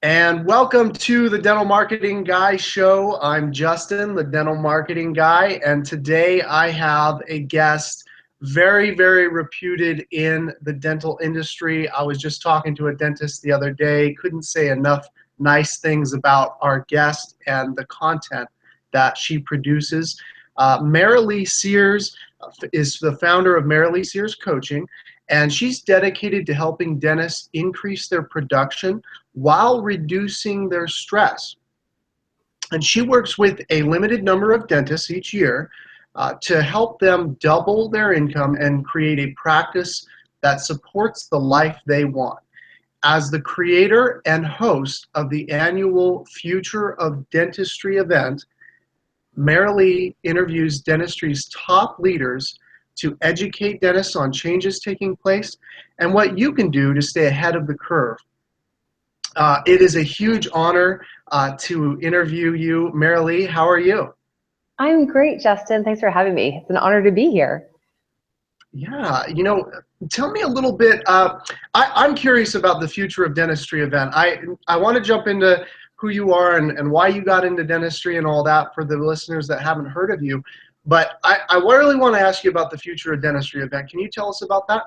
And welcome to the Dental Marketing Guy Show. I'm Justin, the Dental Marketing Guy, and today I have a guest very, very reputed in the dental industry. I was just talking to a dentist the other day, couldn't say enough nice things about our guest and the content that she produces. Marilee Sears is the founder of Marilee Sears Coaching, and she's dedicated to helping dentists increase their production while reducing their stress. And she works with a limited number of dentists each year to help them double their income and create a practice that supports the life they want. As the creator and host of the annual Future of Dentistry event, Marilee interviews dentistry's top leaders to educate dentists on changes taking place and what you can do to stay ahead of the curve. It is a huge honor to interview you. Marilee, how are you? I'm great, Justin. Thanks for having me. It's an honor to be here. Yeah, tell me a little bit. I'm curious about the Future of Dentistry event. I want to jump into who you are and why you got into dentistry and all that for the listeners that haven't heard of you. But I really want to ask you about the Future of Dentistry event. Can you tell us about that?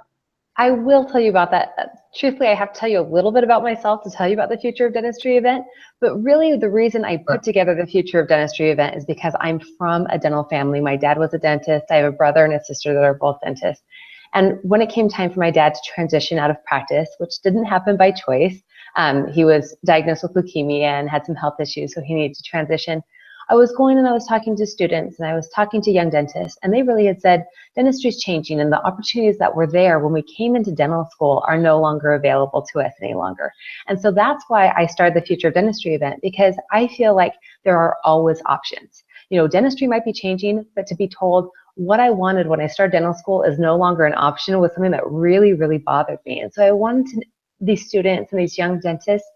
I will tell you about that. Truthfully, I have to tell you a little bit about myself to tell you about the Future of Dentistry event. But really, the reason I put together the Future of Dentistry event is because I'm from a dental family. My dad was a dentist. I have a brother and a sister that are both dentists. And when it came time for my dad to transition out of practice, which didn't happen by choice, he was diagnosed with leukemia and had some health issues, so he needed to transition. I was going and I was talking to students and I was talking to young dentists, and they really had said dentistry is changing and the opportunities that were there when we came into dental school are no longer available to us any longer. And so that's why I started the Future of Dentistry event, because I feel like there are always options. Dentistry might be changing, but to be told what I wanted when I started dental school is no longer an option was something that really, really bothered me. And so I wanted these students and these young dentists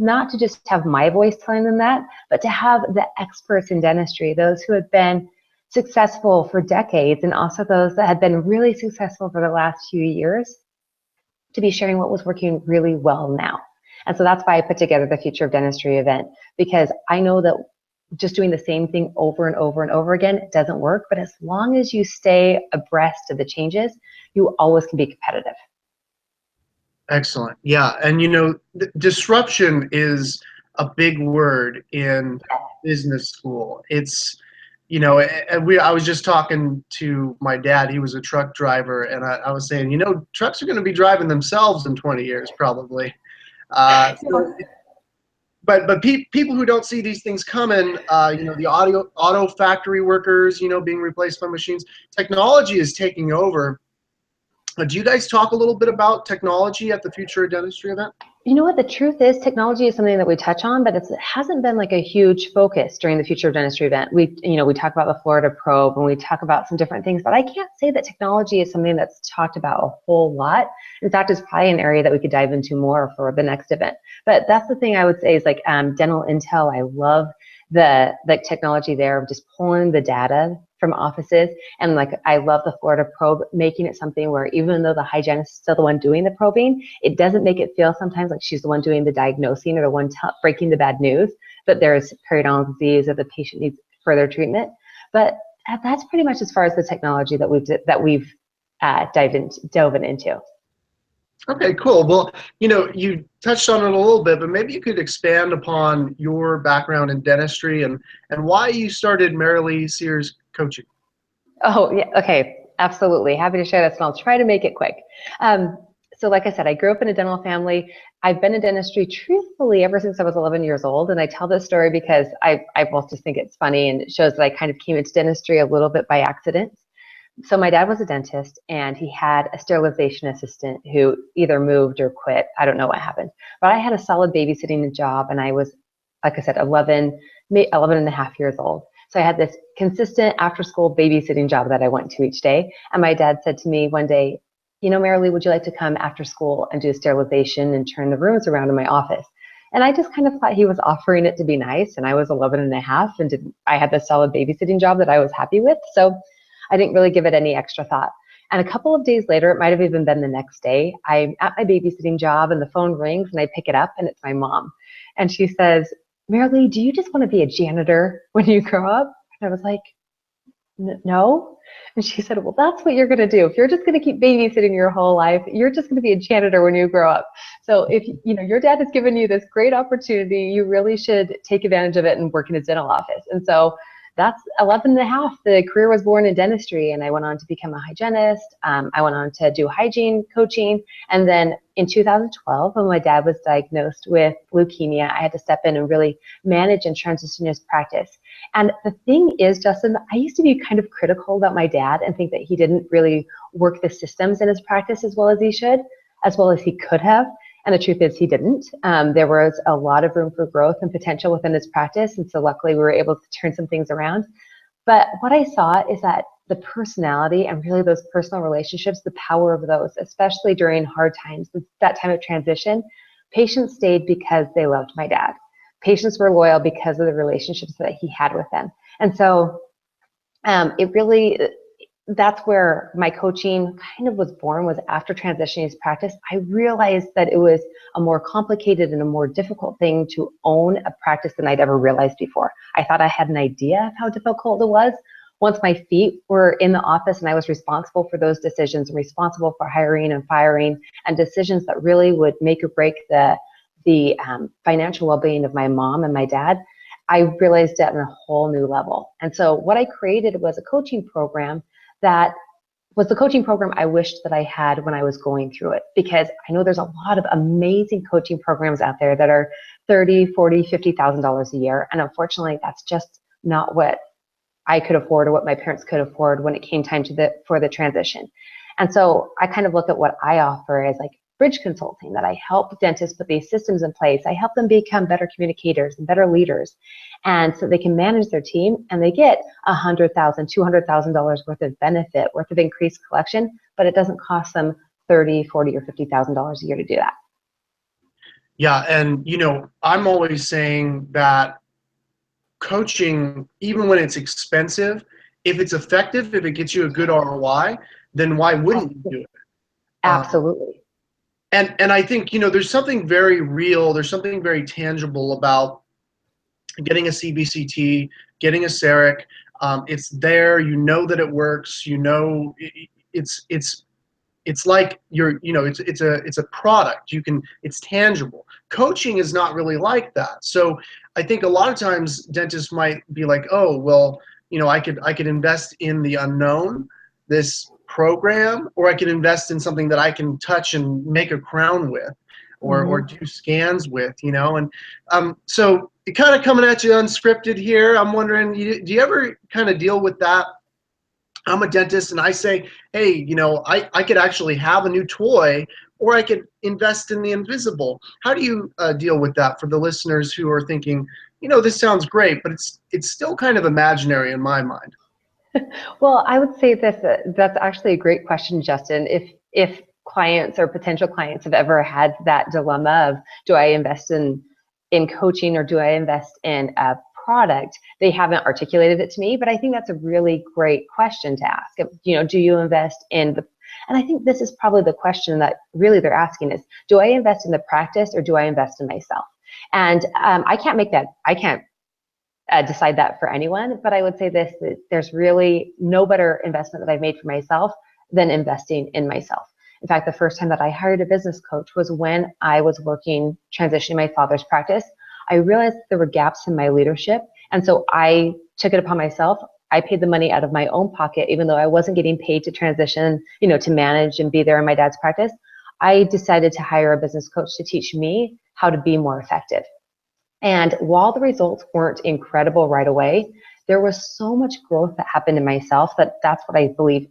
not to just have my voice telling them that, but to have the experts in dentistry, those who had been successful for decades and also those that had been really successful for the last few years, to be sharing what was working really well now. And so that's why I put together the Future of Dentistry event, because I know that just doing the same thing over and over and over again, it doesn't work. But as long as you stay abreast of the changes, you always can be competitive. Excellent. Yeah. And disruption is a big word in business school. It's, I was just talking to my dad. He was a truck driver, and I was saying, trucks are going to be driving themselves in 20 years, probably. But people who don't see these things coming, the auto factory workers, being replaced by machines, technology is taking over. Do you guys talk a little bit about technology at the Future of Dentistry event? You know what, the truth is technology is something that we touch on, but it hasn't been like a huge focus during the Future of Dentistry event. We talk about the Florida probe and we talk about some different things, but I can't say that technology is something that's talked about a whole lot. In fact, it's probably an area that we could dive into more for the next event. But that's the thing I would say is like dental intel. I love the technology there of just pulling the data from offices, and like I love the Florida probe, making it something where even though the hygienist is still the one doing the probing, it doesn't make it feel sometimes like she's the one doing the diagnosing or the one breaking the bad news, but there's periodontal disease or the patient needs further treatment. But that's pretty much as far as the technology that we've delved into. Okay, cool. Well, you touched on it a little bit, but maybe you could expand upon your background in dentistry and why you started Marilee Sears Coaching. Oh, yeah. Okay. Absolutely. Happy to share this, and I'll try to make it quick. So like I said, I grew up in a dental family. I've been in dentistry truthfully ever since I was 11 years old. And I tell this story because I both just think it's funny, and it shows that I kind of came into dentistry a little bit by accident. So my dad was a dentist, and he had a sterilization assistant who either moved or quit. I don't know what happened, but I had a solid babysitting job, and I was, like I said, 11 and a half years old. So I had this consistent after-school babysitting job that I went to each day. And my dad said to me one day, Marilee, would you like to come after school and do sterilization and turn the rooms around in my office? And I just kind of thought he was offering it to be nice. And I was 11 and a half, and I had this solid babysitting job that I was happy with. So I didn't really give it any extra thought. And a couple of days later, it might have even been the next day, I'm at my babysitting job and the phone rings and I pick it up and it's my mom. And she says, Marilee, do you just want to be a janitor when you grow up? And I was like, no. And she said, well, that's what you're going to do. If you're just going to keep babysitting your whole life, you're just going to be a janitor when you grow up. So if your dad has given you this great opportunity, you really should take advantage of it and work in his dental office. And so that's 11 and a half. The career was born in dentistry, and I went on to become a hygienist. I went on to do hygiene coaching. And then in 2012, when my dad was diagnosed with leukemia, I had to step in and really manage and transition his practice. And the thing is, Justin, I used to be kind of critical about my dad and think that he didn't really work the systems in his practice as well as he should, as well as he could have. And the truth is he didn't. There was a lot of room for growth and potential within his practice. And so luckily we were able to turn some things around. But what I saw is that the personality and really those personal relationships, the power of those, especially during hard times, that time of transition, patients stayed because they loved my dad. Patients were loyal because of the relationships that he had with them. And so that's where my coaching kind of was born, was after transitioning his practice. I realized that it was a more complicated and a more difficult thing to own a practice than I'd ever realized before. I thought I had an idea of how difficult it was. Once my feet were in the office and I was responsible for those decisions and responsible for hiring and firing and decisions that really would make or break the financial well-being of my mom and my dad, I realized it on a whole new level. And so what I created was a coaching program that was the coaching program I wished that I had when I was going through it, because I know there's a lot of amazing coaching programs out there that are $30,000, $40,000, $50,000 a year. And unfortunately, that's just not what I could afford or what my parents could afford when it came time for the transition. And so I kind of look at what I offer as like bridge consulting, that I help dentists put these systems in place. I help them become better communicators and better leaders, and so they can manage their team and they get $100,000, $200,000 worth of benefit, worth of increased collection, but it doesn't cost them $30,000, $40,000, or $50,000 a year to do that. Yeah, and I'm always saying that coaching, even when it's expensive, if it's effective, if it gets you a good ROI, then why wouldn't you do it? Absolutely. And I think, there's something very real, there's something very tangible about getting a CBCT, getting a CEREC. It's there, that it works, it's like it's a product. It's tangible. Coaching is not really like that. So I think a lot of times dentists might be like, oh, well, I could invest in the unknown, this program, or I could invest in something that I can touch and make a crown with, or do scans with, and so kind of coming at you unscripted here. I'm wondering, do you ever kind of deal with that? I'm a dentist and I say, hey, I could actually have a new toy, or I could invest in the invisible. How do you deal with that for the listeners who are thinking, this sounds great, but it's still kind of imaginary in my mind? Well, I would say this, that's actually a great question, Justin. If clients or potential clients have ever had that dilemma of, do I invest in coaching or do I invest in a product, they haven't articulated it to me, but I think that's a really great question to ask. Do you invest in and I think this is probably the question that really they're asking is, do I invest in the practice or do I invest in myself? And I can't decide that for anyone, but I would say this, that there's really no better investment that I've made for myself than investing in myself. In fact, the first time that I hired a business coach was when I was transitioning my father's practice. I realized there were gaps in my leadership, and so I took it upon myself. I paid the money out of my own pocket, even though I wasn't getting paid to transition, to manage and be there in my dad's practice. I decided to hire a business coach to teach me how to be more effective. And while the results weren't incredible right away, there was so much growth that happened in myself that's what I believe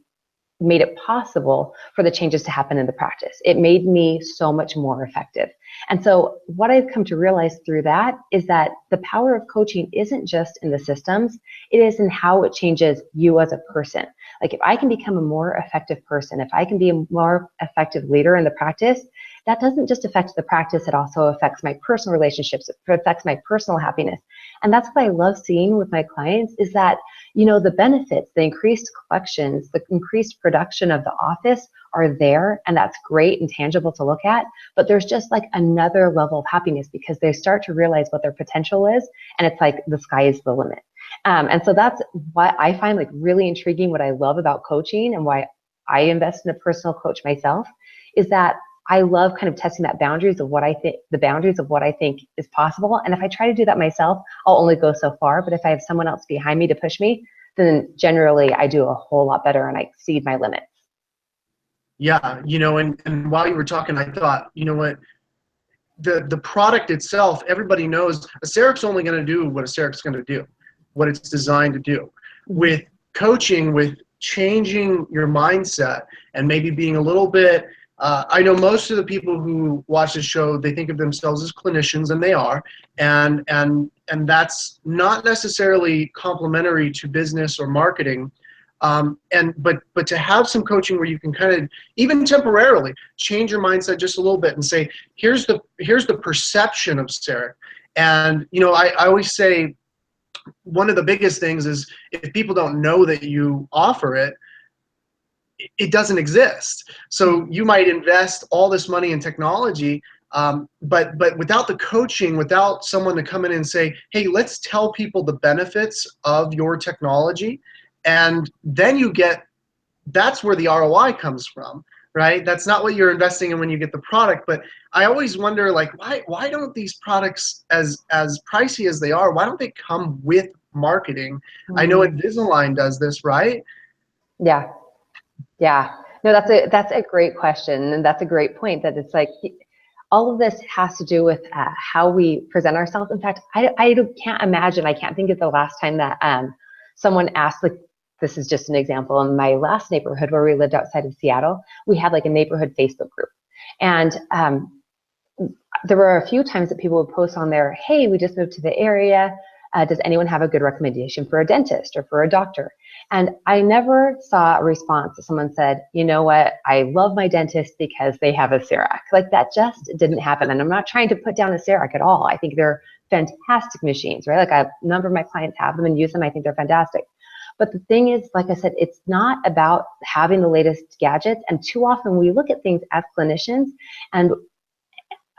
made it possible for the changes to happen in the practice. It made me so much more effective. And so what I've come to realize through that is that the power of coaching isn't just in the systems, it is in how it changes you as a person. Like if I can become a more effective person, if I can be a more effective leader in the practice, that doesn't just affect the practice, it also affects my personal relationships, it affects my personal happiness. And that's what I love seeing with my clients is that, the benefits, the increased collections, the increased production of the office are there, and that's great and tangible to look at, but there's just like another level of happiness because they start to realize what their potential is, and it's like the sky is the limit. And so that's what I find like really intriguing, what I love about coaching and why I invest in a personal coach myself, is that I love kind of testing that boundaries of what I think, the boundaries of what I think is possible. And if I try to do that myself, I'll only go so far. But if I have someone else behind me to push me, then generally I do a whole lot better and I exceed my limits. Yeah, and while you were talking, I thought, you know what, the product itself, everybody knows a CEREC's only going to do what a CEREC's going to do, what it's designed to do. With coaching, with changing your mindset and maybe being a little bit, I know most of the people who watch this show, they think of themselves as clinicians, and they are, and that's not necessarily complementary to business or marketing. But to have some coaching where you can kind of even temporarily change your mindset just a little bit and say, here's the perception of CEREC. And I always say one of the biggest things is if people don't know that you offer it, it doesn't exist. So you might invest all this money in technology, but without the coaching, without someone to come in and say, hey, let's tell people the benefits of your technology, and then that's where the ROI comes from, right? That's not what you're investing in when you get the product. But I always wonder, like, why don't these products, as pricey as they are, why don't they come with marketing? I know Invisalign does this, right? Yeah. Yeah, no, that's a great question, and that's a great point. That it's like all of this has to do with how we present ourselves. In fact, I can't imagine. I can't think of the last time that someone asked. Like, this is just an example. In my last neighborhood where we lived outside of Seattle, we had like a neighborhood Facebook group, and there were a few times that people would post on there, "Hey, we just moved to the area. Does anyone have a good recommendation for a dentist or for a doctor?" And I never saw a response that someone said, you know what, I love my dentist because they have a CEREC. Like, that just didn't happen. And I'm not trying to put down a CEREC at all. I think they're fantastic machines, right? Like, a number of my clients have them and use them. I think they're fantastic. But the thing is, like I said, it's not about having the latest gadgets. And too often we look at things as clinicians, and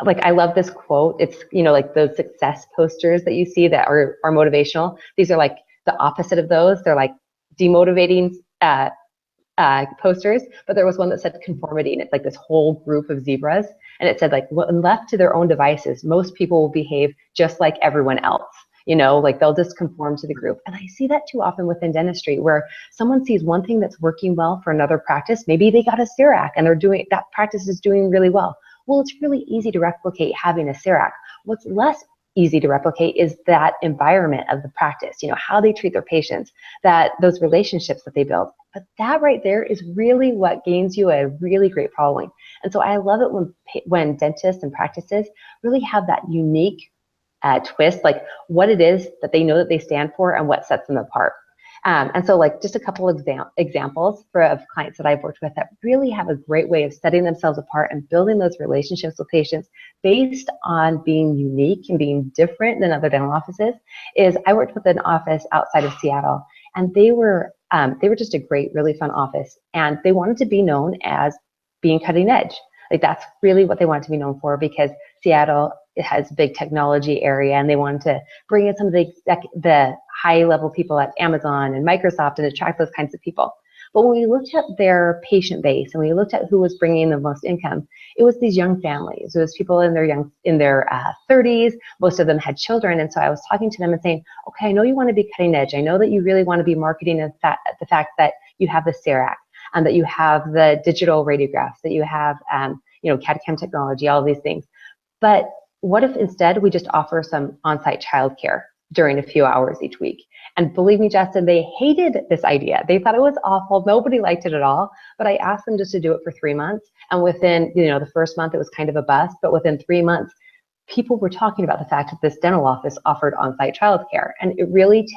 like, I love this quote. It's, like those success posters that you see that are motivational. These are like the opposite of those. They're like demotivating posters. But there was one that said conformity, and it's like this whole group of zebras. And it said, like, when left to their own devices, most people will behave just like everyone else. Like, they'll just conform to the group. And I see that too often within dentistry, where someone sees one thing that's working well for another practice. Maybe they got a CEREC and that practice is doing really well. Well, it's really easy to replicate having a CEREC. What's less easy to replicate is that environment of the practice, how they treat their patients, those relationships that they build. But that right there is really what gains you a really great following. And so I love it when dentists and practices really have that unique twist, like what it is that they know that they stand for and what sets them apart. And so, like, just a couple of examples of clients that I've worked with that really have a great way of setting themselves apart and building those relationships with patients based on being unique and being different than other dental offices. Is I worked with an office outside of Seattle, and they were just a great, really fun office, and they wanted to be known as being cutting edge. Like, that's really what they wanted to be known for, because Seattle, it has a big technology area, and they wanted to bring in some of the high level people at Amazon and Microsoft and attract those kinds of people. But when we looked at their patient base and we looked at who was bringing the most income, it was these young families. It was people in their 30s. Most of them had children. And so I was talking to them and saying, okay, I know you want to be cutting edge. I know that you really want to be marketing the fact that you have the CEREC, and that you have the digital radiographs, that you have CAD/CAM technology, all of these things. But what if instead we just offer some on-site childcare during a few hours each week? And believe me, Justin, they hated this idea. They thought it was awful. Nobody liked it at all. But I asked them just to do it for 3 months. And within, the first month, it was kind of a bust. But within 3 months, people were talking about the fact that this dental office offered on-site childcare. And it really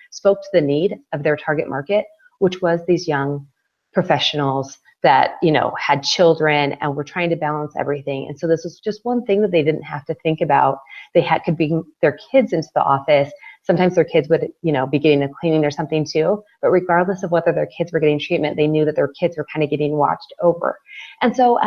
spoke to the need of their target market, which was these young professionals that, you know, had children and were trying to balance everything. And so this was just one thing that they didn't have to think about. They could bring their kids into the office. Sometimes their kids would, you know, be getting a cleaning or something too. But regardless of whether their kids were getting treatment, they knew that their kids were kind of getting watched over. And so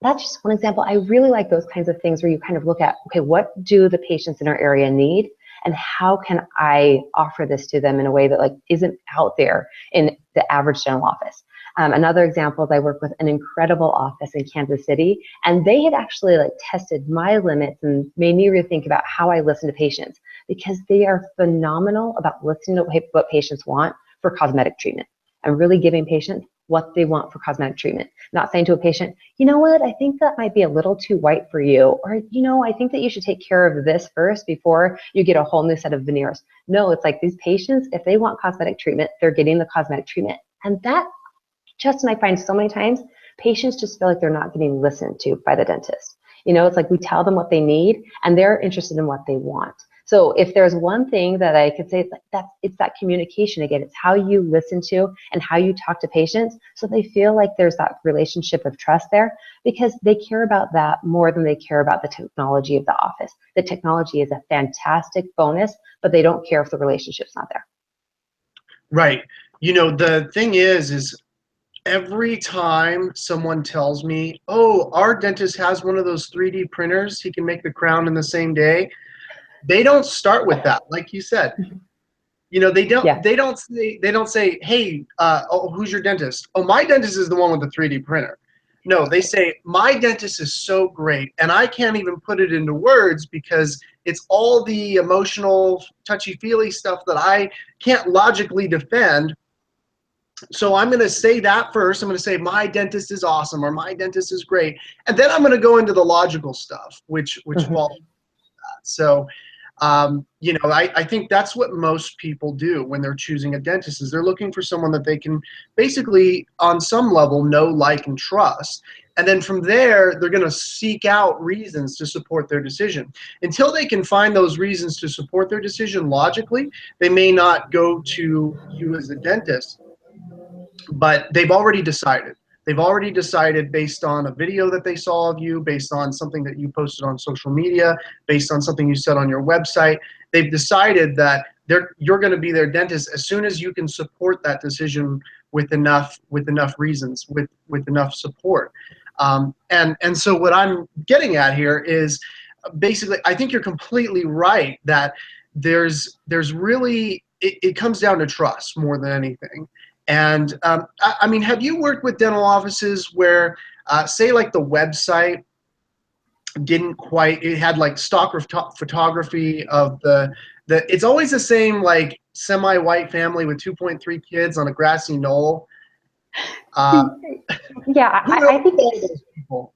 that's just one example. I really like those kinds of things where you kind of look at, okay, what do the patients in our area need? And how can I offer this to them in a way that like isn't out there in the average dental office? Another example is I work with an incredible office in Kansas City, and they had actually like tested my limits and made me rethink about how I listen to patients, because they are phenomenal about listening to what patients want for cosmetic treatment and really giving patients what they want for cosmetic treatment. Not saying to a patient, you know what, I think that might be a little too white for you, or, you know, I think that you should take care of this first before you get a whole new set of veneers. No, it's like these patients, if they want cosmetic treatment, they're getting the cosmetic treatment. And that, Justin, I find so many times, patients just feel like they're not getting listened to by the dentist. You know, it's like we tell them what they need and they're interested in what they want. So if there's one thing that I could say, it's that communication again. It's how you listen to and how you talk to patients so they feel like there's that relationship of trust there, because they care about that more than they care about the technology of the office. The technology is a fantastic bonus, but they don't care if the relationship's not there. Right. You know, the thing is every time someone tells me, oh, our dentist has one of those 3D printers, he can make the crown in the same day, they don't start with that. Like you said, you know, they don't say, hey, oh, who's your dentist? Oh, my dentist is the one with the 3D printer. No, they say, my dentist is so great, and I can't even put it into words because it's all the emotional, touchy-feely stuff that I can't logically defend. So I'm going to say that first. I'm going to say my dentist is awesome or my dentist is great. And then I'm going to go into the logical stuff, which falls into that. So, you know, I think that's what most people do when they're choosing a dentist, is they're looking for someone that they can basically on some level know, like, and trust. And then from there, they're going to seek out reasons to support their decision. Until they can find those reasons to support their decision logically, they may not go to you as a dentist. But they've already decided. They've already decided based on a video that they saw of you, based on something that you posted on social media, based on something you said on your website. They've decided that you're going to be their dentist as soon as you can support that decision with enough reasons, with enough support. And so what I'm getting at here is basically, I think you're completely right that there's really, it comes down to trust more than anything. And I mean, have you worked with dental offices where, say, like the website didn't quite, it had like stock photography of it's always the same, like semi-white family with 2.3 kids on a grassy knoll. Yeah, I think all those people?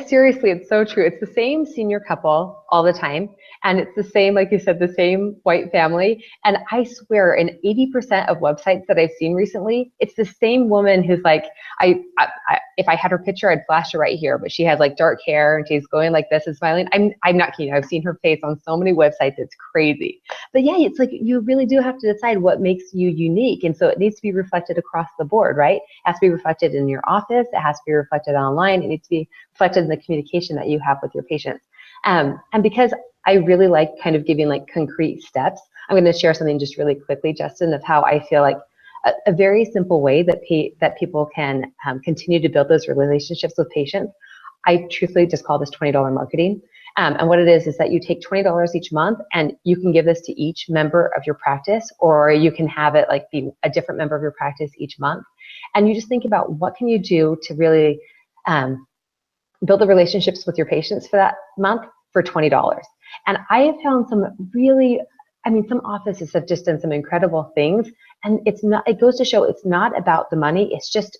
Seriously, it's so true. It's the same senior couple all the time. And it's the same, like you said, the same white family. And I swear, in 80% of websites that I've seen recently, it's the same woman who's like, if I had her picture, I'd flash her right here. But she has like dark hair and she's going like this and smiling. I'm not kidding. I've seen her face on so many websites. It's crazy. But yeah, it's like you really do have to decide what makes you unique. And so it needs to be reflected across the board, right? It has to be reflected in your office. It has to be reflected online. It needs to be reflected in the communication that you have with your patients. And because I really like kind of giving like concrete steps, I'm going to share something just really quickly, Justin, of how I feel like a very simple way that people can continue to build those relationships with patients. I truthfully just call this $20 marketing. And what it is that you take $20 each month and you can give this to each member of your practice, or you can have it like be a different member of your practice each month. And you just think about what can you do to really build the relationships with your patients for that month for $20. And I have found some really, I mean, some offices have just done some incredible things. And it goes to show it's not about the money. It's just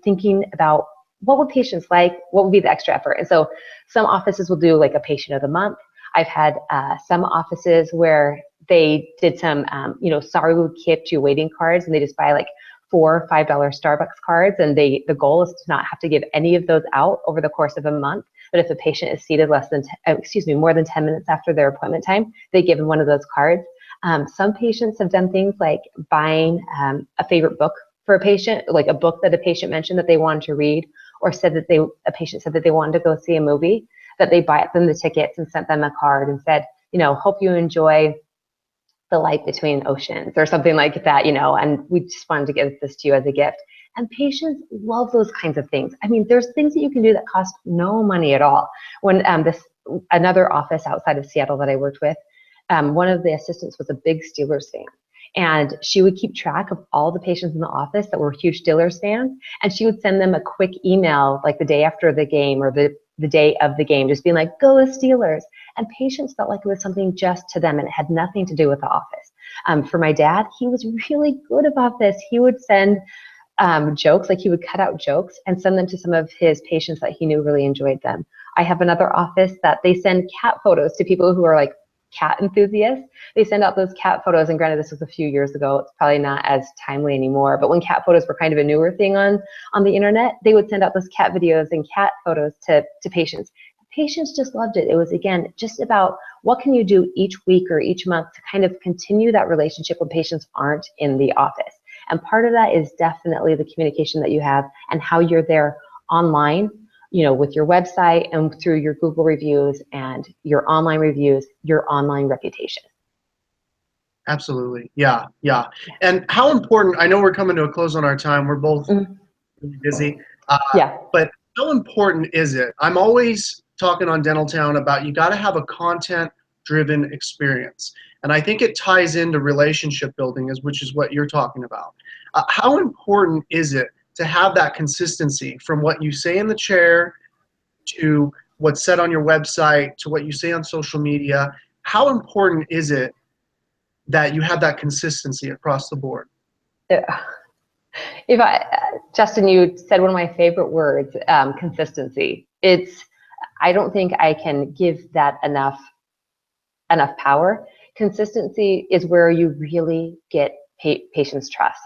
thinking about what would patients like, what would be the extra effort. And so some offices will do like a patient of the month. I've had some offices where they did some, sorry we kept you waiting cards, and they just buy like $4 or $5 Starbucks cards, and the goal is to not have to give any of those out over the course of a month. But if a patient is seated more than 10 minutes after their appointment time, they give them one of those cards. Some patients have done things like buying a favorite book for a patient, like a book that a patient mentioned that they wanted to read, or said that a patient said that they wanted to go see a movie, that they bought them the tickets and sent them a card and said, hope you enjoy The Light Between Oceans or something like that, and we just wanted to give this to you as a gift. And patients love those kinds of things. I mean, there's things that you can do that cost no money at all. When another office outside of Seattle that I worked with, one of the assistants was a big Steelers fan. And she would keep track of all the patients in the office that were huge Steelers fans. And she would send them a quick email like the day after the game or the day of the game, just being like, go with Steelers. And patients felt like it was something just to them and it had nothing to do with the office. For my dad, he was really good about this. He would send jokes, like he would cut out jokes and send them to some of his patients that he knew really enjoyed them. I have another office that they send cat photos to people who are like cat enthusiasts. They send out those cat photos, and granted this was a few years ago, it's probably not as timely anymore, but when cat photos were kind of a newer thing on the internet, they would send out those cat videos and cat photos to patients. Patients just loved it. It was, again, just about what can you do each week or each month to kind of continue that relationship when patients aren't in the office. And part of that is definitely the communication that you have and how you're there online, with your website and through your Google reviews and your online reviews, your online reputation. Absolutely. Yeah. And how important, I know we're coming to a close on our time. We're both really busy. But how important is it? I'm always talking on Dental Town about you got to have a content-driven experience. And I think it ties into relationship building, which is what you're talking about. How important is it to have that consistency from what you say in the chair to what's said on your website to what you say on social media? How important is it that you have that consistency across the board? Justin, you said one of my favorite words, consistency. I don't think I can give that enough power. Consistency is where you really get patients' trust.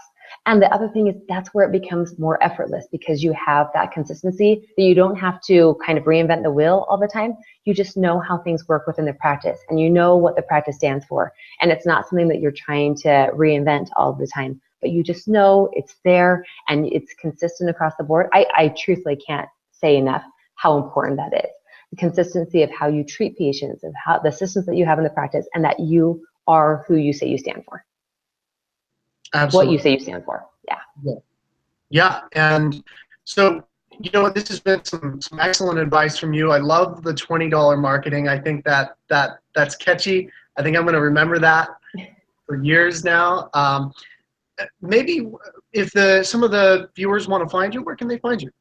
And the other thing is that's where it becomes more effortless because you have that consistency that you don't have to kind of reinvent the wheel all the time. You just know how things work within the practice and you know what the practice stands for. And it's not something that you're trying to reinvent all the time, but you just know it's there and it's consistent across the board. I truthfully can't say enough how important that is. The consistency of how you treat patients, of how the systems that you have in the practice, and that you are who you say you stand for. Absolutely. What you say you stand for. Yeah. And so, this has been some excellent advice from you. I love the $20 marketing. I think that's catchy. I think I'm going to remember that for years now. Maybe if some of the viewers want to find you, where can they find you?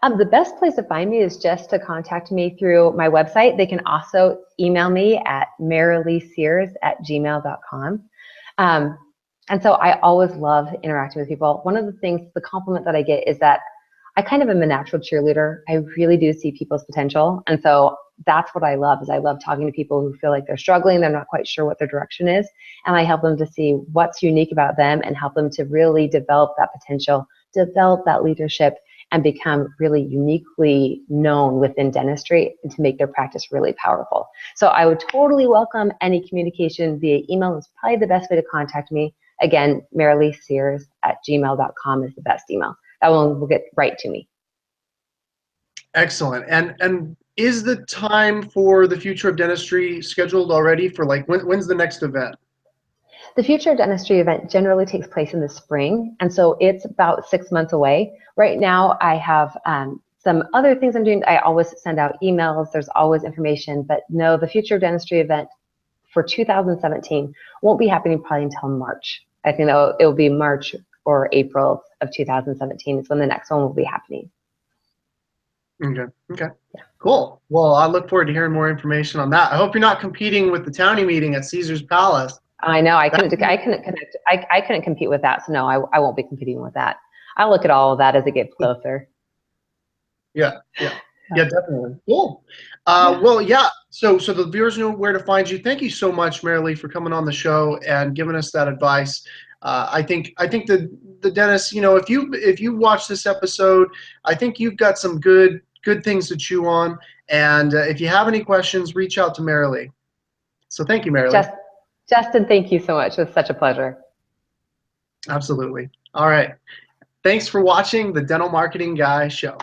The best place to find me is just to contact me through my website. They can also email me at marileesears@gmail.com. And so I always love interacting with people. One of the things, the compliment that I get is that I kind of am a natural cheerleader. I really do see people's potential. And so that's what I love, is I love talking to people who feel like they're struggling, they're not quite sure what their direction is. And I help them to see what's unique about them and help them to really develop that potential, develop that leadership, and become really uniquely known within dentistry and to make their practice really powerful. So I would totally welcome any communication via email. It's probably the best way to contact me. Again, marileesears@gmail.com is the best email. That one will get right to me. Excellent. And is the time for the Future of Dentistry scheduled already for when's the next event? The Future of Dentistry event generally takes place in the spring, and so it's about 6 months away. Right now, I have some other things I'm doing. I always send out emails. There's always information, but no, the Future of Dentistry event for 2017 won't be happening probably until March. I think it'll be March or April of 2017 is when the next one will be happening. Okay. Yeah. Cool. Well, I look forward to hearing more information on that. I hope you're not competing with the Townie meeting at Caesar's Palace. I know I couldn't compete with that. So no, I won't be competing with that. I'll look at all of that as it gets closer. Yeah, definitely. Cool. Well, yeah. So the viewers know where to find you. Thank you so much, Marilee, for coming on the show and giving us that advice. I think the dentist, if you watch this episode, I think you've got some good things to chew on. And if you have any questions, reach out to Marilee. So thank you, Marilee. Justin, thank you so much. It was such a pleasure. Absolutely. All right. Thanks for watching the Dental Marketing Guy Show.